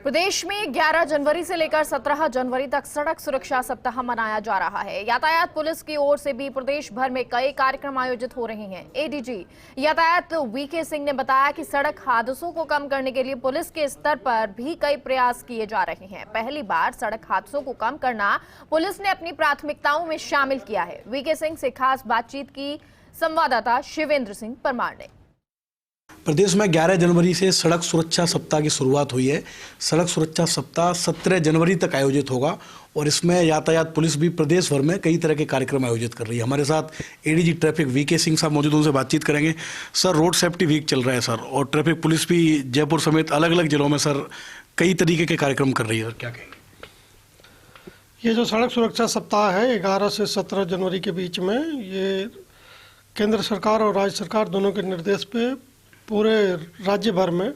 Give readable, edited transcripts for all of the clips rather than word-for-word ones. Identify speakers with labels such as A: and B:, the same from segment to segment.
A: प्रदेश में 11 जनवरी से लेकर 17 जनवरी तक सड़क सुरक्षा सप्ताह मनाया जा रहा है। यातायात पुलिस की ओर से भी प्रदेश भर में कई कार्यक्रम आयोजित हो रहे हैं। एडीजी यातायात वीके सिंह ने बताया कि सड़क हादसों को कम करने के लिए पुलिस के स्तर पर भी कई प्रयास किए जा रहे हैं। पहली बार सड़क हादसों को कम करना पुलिस ने अपनी प्राथमिकताओं में शामिल किया है। वीके सिंह से खास बातचीत की संवाददाता शिवेंद्र सिंह परमार ने।
B: प्रदेश में 11 जनवरी से सड़क सुरक्षा सप्ताह की शुरुआत हुई है। सड़क सुरक्षा सप्ताह 17 जनवरी तक आयोजित होगा और इसमें यातायात पुलिस भी प्रदेश भर में कई तरह के कार्यक्रम आयोजित कर रही है। हमारे साथ एडीजी ट्रैफिक वीके सिंह साहब मौजूद, उनसे बातचीत करेंगे। सर, रोड सेफ्टी वीक चल रहा है सर, और ट्रैफिक पुलिस भी जयपुर समेत अलग अलग जिलों में सर कई तरीके के कार्यक्रम कर रही है। क्या कहेंगे?
C: ये जो सड़क सुरक्षा सप्ताह है 11 से 17 जनवरी के बीच में, ये केंद्र सरकार और राज्य सरकार दोनों के निर्देश पे पूरे राज्य भर में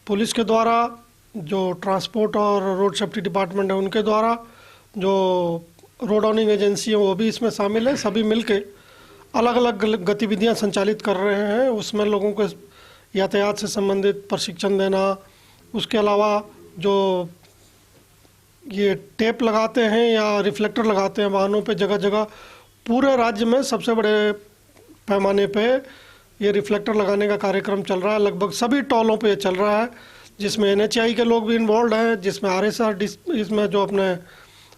C: पुलिस के द्वारा, जो ट्रांसपोर्ट और रोड सेफ्टी डिपार्टमेंट है उनके द्वारा, जो रोड ऑनिंग एजेंसी है वो भी इसमें शामिल है, सभी मिलके अलग अलग गतिविधियां संचालित कर रहे हैं। उसमें लोगों को यातायात से संबंधित प्रशिक्षण देना, उसके अलावा जो ये टेप लगाते हैं या रिफ्लेक्टर लगाते हैं वाहनों पे, जगह जगह पूरे राज्य में सबसे बड़े पैमाने पे ये रिफ्लेक्टर लगाने का कार्यक्रम चल रहा है। लगभग सभी टोलों पे चल रहा है, जिसमें एनएचएआई के लोग भी इन्वॉल्व हैं, जिसमें इसमें जो अपने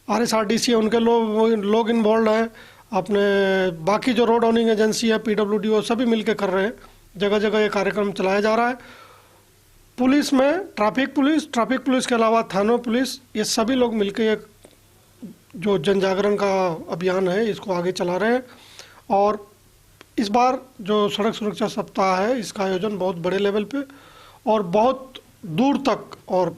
C: आरएसआरटीसी है उनके लोग इन्वॉल्व हैं, अपने बाकी जो रोड ऑनिंग एजेंसी है पीडब्ल्यूडी सभी मिलकर कर रहे हैं। जगह जगह ये कार्यक्रम चलाया जा रहा है। पुलिस में ट्रैफिक पुलिस के अलावा थानों पुलिस, ये सभी लोग मिलकर ये जो जन जागरण का अभियान है इसको आगे चला रहे हैं। और इस बार जो सड़क सुरक्षा सप्ताह है इसका आयोजन बहुत बड़े लेवल पे और बहुत दूर तक और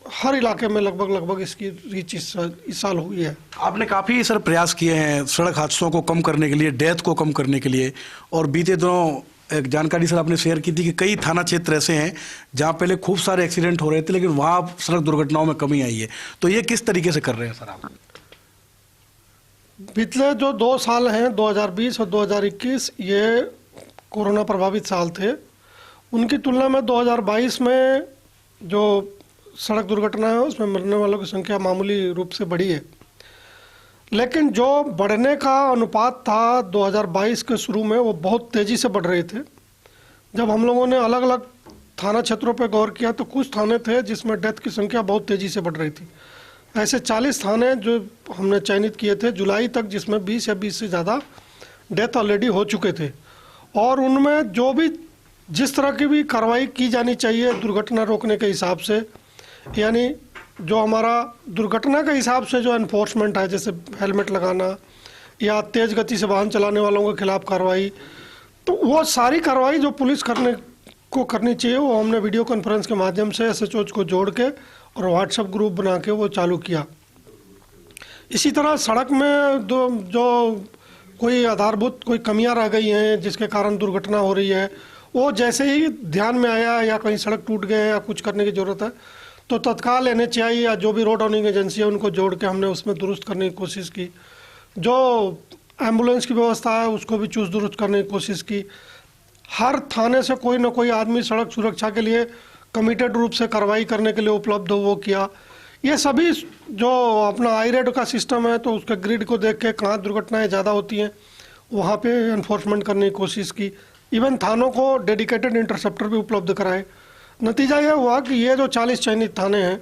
C: हर इलाके में लगभग इसकी रीच इस साल हुई है।
B: आपने काफ़ी सर प्रयास किए हैं सड़क हादसों को कम करने के लिए, डेथ को कम करने के लिए, और बीते दिनों एक जानकारी सर आपने शेयर की थी कि कई थाना क्षेत्र ऐसे हैं जहां पहले खूब सारे एक्सीडेंट हो रहे थे लेकिन वहां सड़क दुर्घटनाओं में कमी आई है। तो ये किस तरीके से कर रहे हैं सर आप?
C: पिछले जो 2 साल हैं 2020 और 2021 ये कोरोना प्रभावित साल थे। उनकी तुलना में 2022 में जो सड़क दुर्घटना है उसमें मरने वालों की संख्या मामूली रूप से बढ़ी है, लेकिन जो बढ़ने का अनुपात था 2022 के शुरू में वो बहुत तेज़ी से बढ़ रहे थे। जब हम लोगों ने अलग अलग थाना क्षेत्रों पर गौर किया तो कुछ थाने थे जिसमें डेथ की संख्या बहुत तेज़ी से बढ़ रही थी। ऐसे 40 थाने जो हमने चयनित किए थे जुलाई तक, जिसमें 20 या 20 से ज़्यादा डेथ ऑलरेडी हो चुके थे। और उनमें जो भी जिस तरह की भी कार्रवाई की जानी चाहिए दुर्घटना रोकने के हिसाब से, यानी जो हमारा दुर्घटना के हिसाब से जो एनफोर्समेंट है, जैसे हेलमेट लगाना या तेज़ गति से वाहन चलाने वालों के खिलाफ कार्रवाई, तो वो सारी कार्रवाई जो पुलिस करनी चाहिए वो हमने वीडियो कॉन्फ्रेंस के माध्यम से एसएचओ को जोड़ के और व्हाट्सएप ग्रुप बना के वो चालू किया। इसी तरह सड़क में जो कोई आधारभूत कोई कमियां रह गई हैं जिसके कारण दुर्घटना हो रही है, वो जैसे ही ध्यान में आया या कहीं सड़क टूट गए या कुछ करने की ज़रूरत है तो तत्काल एनएचएआई या जो भी रोड ऑनिंग एजेंसी है उनको जोड़ के हमने उसमें दुरुस्त करने की कोशिश की। जो एम्बुलेंस की व्यवस्था है उसको भी चुस्त दुरुस्त करने की कोशिश की। हर थाने से कोई ना कोई आदमी सड़क सुरक्षा के लिए कमिटेड रूप से कार्रवाई करने के लिए उपलब्ध हो वो किया। ये सभी जो अपना आईरेड का सिस्टम है तो उसके ग्रिड को देख के कहाँ दुर्घटनाएं ज़्यादा होती हैं वहाँ पे एनफोर्समेंट करने की कोशिश की। इवन थानों को डेडिकेटेड इंटरसेप्टर भी उपलब्ध कराए। नतीजा यह हुआ कि ये जो 40 चयनित थाने हैं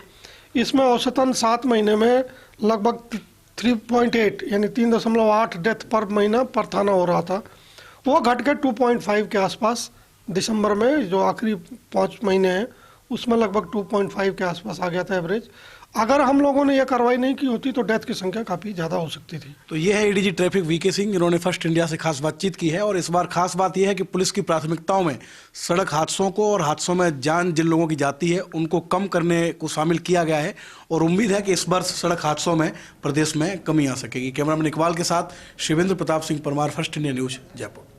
C: इसमें औसतन 7 महीने में लगभग 3.8 यानी 3.8 डेथ पर महीना पर थाना हो रहा था। वो घट के 2.5 के आसपास दिसंबर में, जो आखिरी 5 महीने हैं उसमें लगभग 2.5 के आसपास आ गया था एवरेज। अगर हम लोगों ने यह कार्रवाई नहीं की होती तो डेथ की संख्या काफ़ी ज़्यादा हो सकती थी।
B: तो ये है एडीजी ट्रैफिक वीके सिंह, इन्होंने फर्स्ट इंडिया से खास बातचीत की है। और इस बार खास बात यह है कि पुलिस की प्राथमिकताओं में सड़क हादसों को और हादसों में जान जिन लोगों की जाती है उनको कम करने को शामिल किया गया है और उम्मीद है कि इस बार सड़क हादसों में प्रदेश में कमी आ सकेगी। कैमरामैन इकबाल के साथ Shivendra Pratap Singh Parmar, first India news, Jaipur.